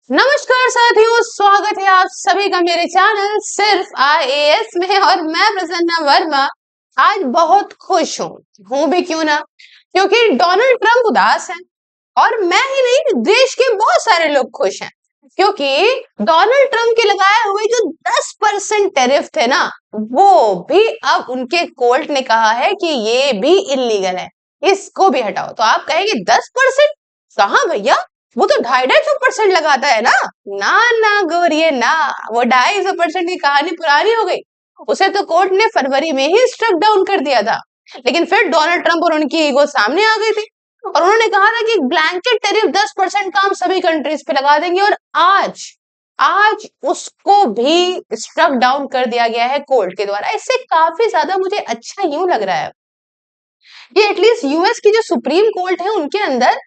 नमस्कार साथियों, स्वागत है आप सभी का मेरे चैनल सिर्फ आईएएस में। और मैं प्रसन्ना वर्मा आज बहुत खुश हूँ भी क्यों ना, क्योंकि डोनाल्ड ट्रंप उदास है और मैं ही नहीं, देश के बहुत सारे लोग खुश हैं, क्योंकि डोनाल्ड ट्रंप के लगाए हुए जो 10% टैरिफ थे ना, वो भी अब उनके कोर्ट ने कहा है कि ये भी इलीगल है, इसको भी हटाओ। तो आप कहेंगे 10%? कहाँ भैया, वो तो 2.5-2.5% लगाता है ना। ना ना गोरिये ना, वो 2.5% की कहानी पुरानी हो गई। उसे तो कोर्ट ने फरवरी में ही स्ट्रक डाउन कर दिया था, लेकिन फिर डोनाल्ड ट्रंप और उनकी ईगो सामने आ गई थी और उन्होंने कहा था कि ब्लैंकेट टैरिफ 10% का हम सभी कंट्रीज पे लगा देंगे। और आज आज उसको भी स्ट्रक डाउन कर दिया गया है कोर्ट के द्वारा। इससे काफी ज्यादा मुझे अच्छा यूं लग रहा है कि एटलीस्ट यूएस की जो सुप्रीम कोर्ट है उनके अंदर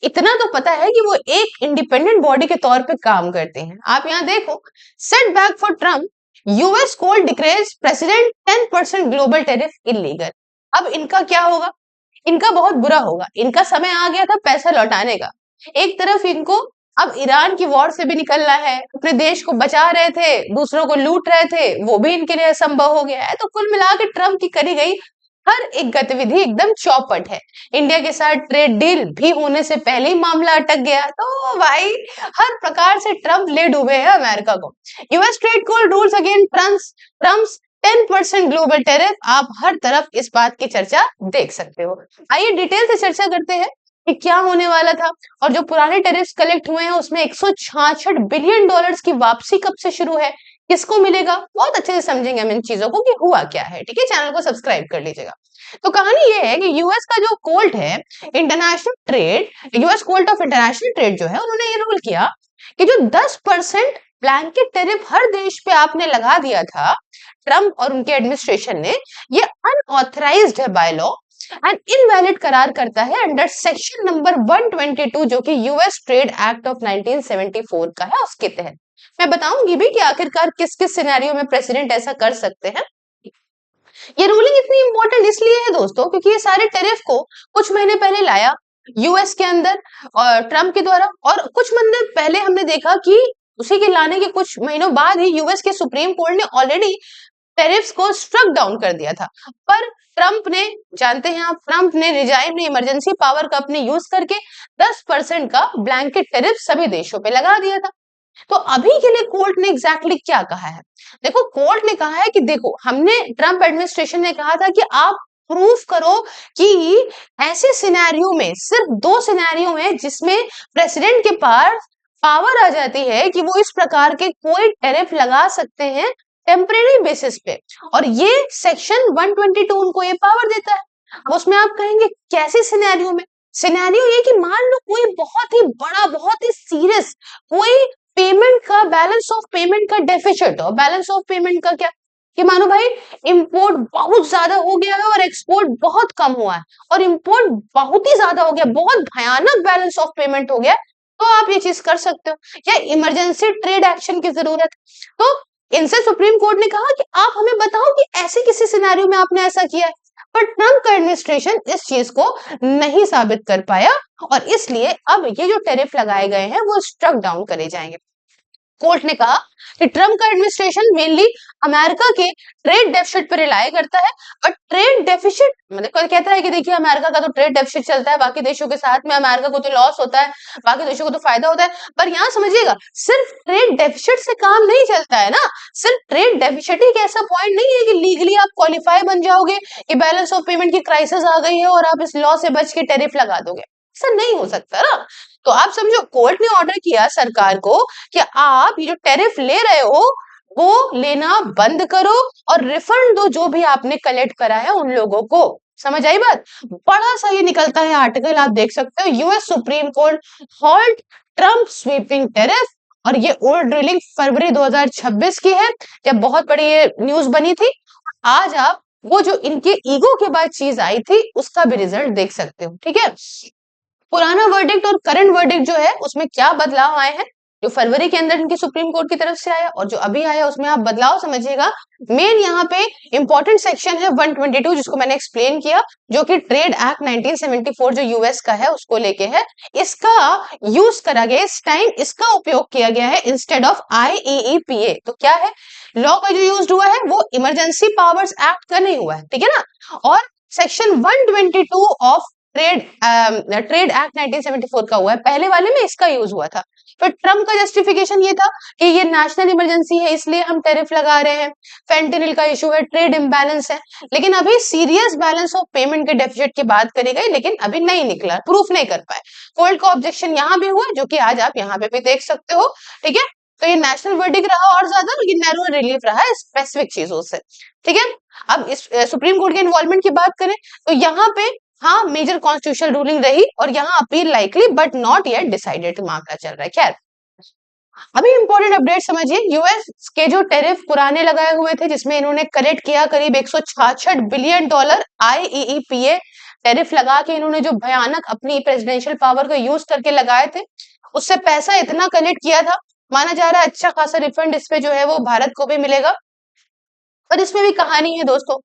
इतना तो पता है कि वो एक इंडिपेंडेंट बॉडी के तौर पे काम करते हैं। आप यहाँ देखो, setback for Trump, US court declares president 10% global tariff illegal. अब इनका क्या होगा? इनका बहुत बुरा होगा। इनका समय आ गया था पैसा लौटाने का। एक तरफ इनको अब ईरान की वॉर से भी निकलना है, अपने देश को बचा रहे थे, दूसरों को लूट रहे थे, वो भी इनके लिए असंभव हो गया है। तो कुल मिला के ट्रम्प की करी गई हर एक गतिविधि एकदम चौपट है। इंडिया के साथ ट्रेड डील भी होने से पहले ही मामला अटक गया। तो भाई हर प्रकार से ट्रम्प ले डूबे हैं अमेरिका को। US trade court rules again Trump's 10% global tariff. आप हर तरफ इस बात की चर्चा देख सकते हो। आइए डिटेल से चर्चा करते हैं कि क्या होने वाला था और जो पुराने टैरिफ्स कलेक्ट हुए हैं उसमें 166 बिलियन डॉलर्स की वापसी कब से शुरू है, किसको मिलेगा, बहुत अच्छे से समझेंगे हम इन चीजों को कि हुआ क्या है। ठीक है, चैनल को सब्सक्राइब कर लीजिएगा। तो कहानी ये है कि यूएस का जो कोर्ट है, international trade, US court of international trade जो है, उन्होंने ये रूल किया कि जो 10% ब्लैंकेट टैरिफ हर देश पे आपने लगा दिया था, ट्रम्प और उनके एडमिनिस्ट्रेशन ने, ये अनऑथराइज्ड है बाय लॉ एंड इनवैलिड करार करता है अंडर सेक्शन नंबर 122 जो कि यूएस ट्रेड एक्ट ऑफ 1974 का है, उसके तहत। मैं बताऊंगी भी कि आखिरकार किस किस सिनेरियो में प्रेसिडेंट ऐसा कर सकते हैं। ये रूलिंग इतनी इंपॉर्टेंट इसलिए है दोस्तों, क्योंकि ये सारे टैरिफ को कुछ महीने पहले लाया यूएस के अंदर और ट्रम्प के द्वारा, और कुछ महीने पहले हमने देखा कि उसी के लाने के कुछ महीनों बाद ही यूएस के सुप्रीम कोर्ट ने ऑलरेडी टैरिफ्स को स्ट्रक डाउन कर दिया था। पर ट्रम्प ने, जानते हैं आप, ट्रम्प ने रिजाइन ने इमरजेंसी पावर का अपने यूज करके 10% का ब्लैंकेट टैरिफ सभी देशों पे लगा दिया था। तो अभी के लिए कोर्ट ने एग्जैक्टली क्या कहा है? देखो, कोर्ट ने कहा है कि देखो, हमने, ट्रम्प एडमिनिस्ट्रेशन ने कहा था कि आप प्रूफ करो कि ऐसे सिनेरियो में, सिर्फ 2 सिनेरियो में जिसमें प्रेसिडेंट के पास पावर आ जाती है कि वो इस प्रकार के कोई टैरिफ लगा सकते हैं टेम्परेरी बेसिस पे, और ये सेक्शन 122 उनको ये पावर देता है। अब उसमें आप कहेंगे कैसे सिनेरियो में? सिनेरियो ये कि मान लो कोई बहुत ही बड़ा, बहुत ही सीरियस कोई पेमेंट का, बैलेंस ऑफ पेमेंट का डेफिसिट हो। बैलेंस ऑफ पेमेंट का क्या कि मानो भाई इंपोर्ट बहुत ज्यादा हो गया है और एक्सपोर्ट बहुत कम हुआ है, और इंपोर्ट बहुत ही ज्यादा हो गया, बहुत भयानक बैलेंस ऑफ पेमेंट हो गया, तो आप ये चीज कर सकते हो। या इमरजेंसी ट्रेड एक्शन की जरूरत, तो इनसे सुप्रीम कोर्ट ने कहा कि आप हमें बताओ कि ऐसे किसी सिनेरियो में आपने ऐसा किया है। पर ट्रम्प का एडमिनिस्ट्रेशन इस चीज को नहीं साबित कर पाया, और इसलिए अब ये जो टैरिफ लगाए गए हैं वो स्ट्रक डाउन करे जाएंगे। कोर्ट ने कहा कि ट्रम्प का एडमिनिस्ट्रेशन मेनली अमेरिका के ट्रेड डेफिसिट पर रिलाय करता है, और ट्रेड डेफिसिट मतलब कहता है कि देखिए अमेरिका का तो ट्रेड डेफिसिट चलता है, बाकी देशों के साथ में अमेरिका को तो लॉस होता है, बाकी देशों को तो फायदा होता है। पर यहाँ समझिएगा, सिर्फ ट्रेड डेफिसिट से काम नहीं चलता है ना। सिर्फ ट्रेड डेफिसिट एक ऐसा पॉइंट नहीं है कि लीगली आप क्वालिफाई बन जाओगे कि बैलेंस ऑफ पेमेंट की क्राइसिस आ गई है और आप इस लॉ से बच के टैरिफ लगा दोगे, ऐसा नहीं हो सकता ना। तो आप समझो, कोर्ट ने ऑर्डर किया सरकार को कि आप ये जो टैरिफ ले रहे हो वो लेना बंद करो और रिफंड दो जो भी आपने कलेक्ट करा है उन लोगों को। समझ आई बात? बड़ा सा ये निकलता है आर्टिकल, आप देख सकते हो, US supreme court halt Trump sweeping tariff. और ये ओल्ड ड्रिलिंग फरवरी 2026 की है, जब बहुत बड़ी ये न्यूज बनी थी। आज आप वो जो इनके ईगो के बाद चीज आई थी उसका भी रिजल्ट देख सकते हो। ठीक है, पुराना वर्डिक्ट और करंट वर्डिक्ट जो है उसमें क्या बदलाव आए हैं जो फरवरी के अंदर इनकी सुप्रीम कोर्ट की तरफ से आया और जो अभी आया उसमें आप बदलाव समझिएगा। मेन यहाँ पे इंपॉर्टेंट सेक्शन है 122 जिसको मैंने एक्सप्लेन किया, जो कि ट्रेड एक्ट 1974 जो यूएस का है उसको लेके है। इसका यूज करा गया, इस टाइम इसका उपयोग किया गया है इंस्टेड ऑफ IEEPA। तो क्या है, लॉ का जो यूज हुआ है वो इमरजेंसी पावर्स एक्ट का नहीं हुआ है, ठीक है ना। और सेक्शन 122 ऑफ ट्रेड एक्ट 1974 का हुआ है, पहले वाले में इसका यूज हुआ था। फिर ट्रम्प का जस्टिफिकेशन ये था कि ये नेशनल इमरजेंसी है इसलिए हम टैरिफ लगा रहे हैं, फेंटेनिल का इशू है, ट्रेड इम्बैलेंस है। लेकिन अभी सीरियस बैलेंस ऑफ पेमेंट के डेफिसिट की बात करी गई, लेकिन अभी नहीं निकला, प्रूफ नहीं कर पाए। कोर्ट का ऑब्जेक्शन यहाँ भी हुआ, जो कि आज आप यहाँ पे भी देख सकते हो, ठीक है। तो ये नेशनल वर्डिक रहा और ज्यादा, लेकिन नैरो रिलीफ रहा स्पेसिफिक चीजों से, ठीक है। अब इस सुप्रीम कोर्ट के इन्वॉल्वमेंट की बात करें तो यहाँ पे हाँ मेजर कॉन्स्टिट्यूशनल रूलिंग रही और यहाँ appeal likely but not yet decided मामला चल रहा है। खैर, अभी इंपॉर्टेंट अपडेट समझिए। यूएस के जो टैरिफ पुराने लगाए हुए थे जिसमें इन्होंने कलेक्ट किया करीब 166 बिलियन डॉलर IEEPA टैरिफ लगा के, इन्होंने जो भयानक अपनी प्रेसिडेंशियल पावर को यूज करके लगाए थे, उससे पैसा इतना कलेक्ट किया था, माना जा रहा है अच्छा खासा रिफंड इसपे जो है वो भारत को भी मिलेगा। पर इसमें भी कहानी है दोस्तों,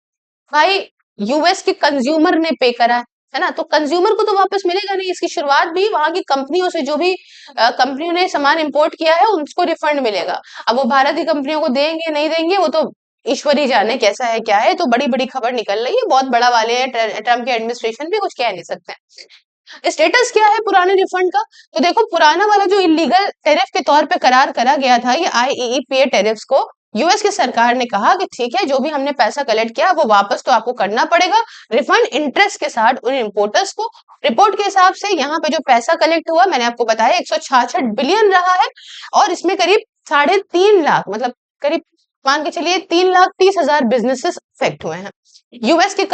भाई यूएस के कंज्यूमर ने पे करा है ना, तो कंज्यूमर को तो वापस मिलेगा नहीं। इसकी शुरुआत भी वहां की कंपनियों से, जो भी कंपनियों ने सामान इंपोर्ट किया है उनको रिफंड मिलेगा। अब वो भारत की कंपनियों को देंगे नहीं देंगे वो तो ईश्वर ही जाने कैसा है क्या है। तो बड़ी बड़ी खबर निकल रही है, बहुत बड़ा वाले हैं, ट्रम्प के एडमिनिस्ट्रेशन भी कुछ कह नहीं सकते। स्टेटस क्या है पुराने रिफंड का, तो देखो पुराना वाला जो इलीगल टैरिफ के तौर पे करार करा गया था, ये IEEPA टैरिफ्स को यूएस की सरकार ने कहा कि ठीक है, जो भी हमने पैसा कलेक्ट किया वो वापस तो आपको करना पड़ेगा, रिफंड इंटरेस्ट के साथ उन इंपोर्टर्स को। रिपोर्ट के हिसाब से यहाँ पे जो पैसा कलेक्ट हुआ मैंने आपको बताया 166 बिलियन रहा है, और इसमें करीब 3.5 लाख, मतलब करीब मान के चलिए 3,30,000 बिजनेसेस अफेक्ट हुए हैं। यूएस के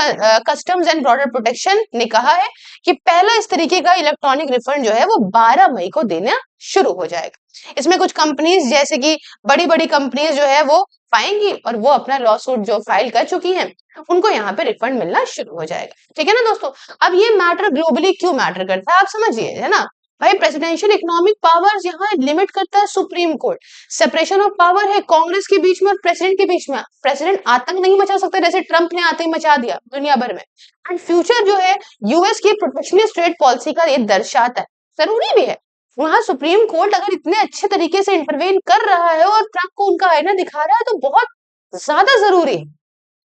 कस्टम्स एंड बॉर्डर प्रोटेक्शन ने कहा है कि पहला इस तरीके का इलेक्ट्रॉनिक रिफंड जो है वो 12 मई को देना शुरू हो जाएगा। इसमें कुछ कंपनीज जैसे कि बड़ी बड़ी कंपनीज जो है वो पाएंगी और वो अपना लॉ सूट जो फाइल कर चुकी हैं उनको यहाँ पे रिफंड मिलना शुरू हो जाएगा, ठीक है ना दोस्तों। अब ये मैटर ग्लोबली क्यों मैटर करता है आप समझिए, है ना भाई। प्रेसिडेंशियल इकोनॉमिक पावर्स यहाँ लिमिट करता है supreme court, separation of power है कांग्रेस के बीच में और प्रेसिडेंट के बीच में। प्रेसिडेंट आतंक नहीं मचा सकता जैसे ट्रंप ने आतंक मचा दिया दुनिया भर में। एंड फ्यूचर जो है यूएस की प्रोटेक्शनिस्ट ट्रेड पॉलिसी का ये दर्शाता है, जरूरी भी है। वहां सुप्रीम कोर्ट अगर इतने अच्छे तरीके से इंटरवेन कर रहा है और ट्रंप को उनका आईना दिखा रहा है तो बहुत ज्यादा जरूरी है।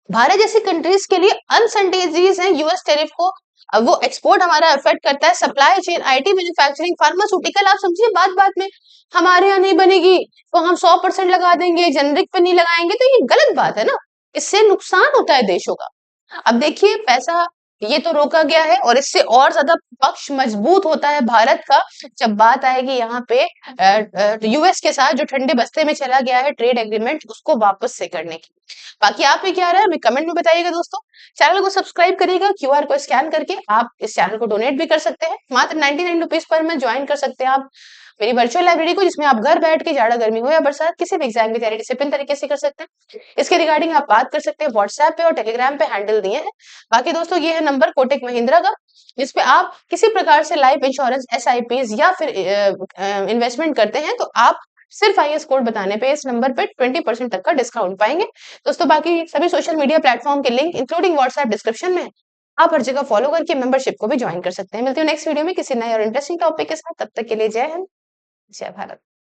भारत जैसी कंट्रीज के लिए अनसर्टेनिटीज है यूएस टैरिफ को, अब वो एक्सपोर्ट हमारा अफेक्ट करता है, supply chain, IT, manufacturing, pharmaceutical. आप समझिए बात बात में हमारे यहाँ नहीं बनेगी तो हम 100% लगा देंगे, जेनरिक पे नहीं लगाएंगे, तो ये गलत बात है ना, इससे नुकसान होता है देशों का। अब देखिए पैसा ये तो रोका गया है और इससे और ज्यादा पक्ष मजबूत होता है भारत का जब बात आएगी यहाँ पे यूएस के साथ जो ठंडे बस्ते में चला गया है ट्रेड एग्रीमेंट उसको वापस से करने की। बाकी आप पे क्या रहा है हमें कमेंट में बताइएगा दोस्तों। चैनल को सब्सक्राइब करिएगा, QR को स्कैन करके आप इस चैनल को डोनेट भी कर सकते हैं, मात्र 99 रुपीज पर में ज्वाइन कर सकते हैं आप मेरी वर्चुअल लाइब्रेरी को, जिसमें आप घर बैठ के जाड़ा गर्मी हो या बरसात किसी भी एग्जाम की तैयारी डिसिप्लिन तरीके से कर सकते हैं। इसके रिगार्डिंग आप बात कर सकते हैं व्हाट्सएप पे और टेलीग्राम पे हैंडल दिए हैं। बाकी दोस्तों ये है नंबर कोटक महिंद्रा का, जिसपे आप किसी प्रकार से लाइफ इंश्योरेंस, SIPs या फिर इन्वेस्टमेंट करते हैं तो आप सिर्फ IS कोड बताने पे इस नंबर पे 20% तक का डिस्काउंट पाएंगे दोस्तों। बाकी सभी सोशल मीडिया प्लेटफॉर्म के लिंक इंक्लूडिंग व्हाट्सएप डिस्क्रिप्शन में है, आप हर जगह फॉलो करके मेंबरशिप को भी ज्वाइन कर सकते हैं। मिलती हूँ नेक्स्ट वीडियो में किसी नए और इंटरेस्टिंग टॉपिक के साथ, तब तक के लिए जय हिंद, जय भारत।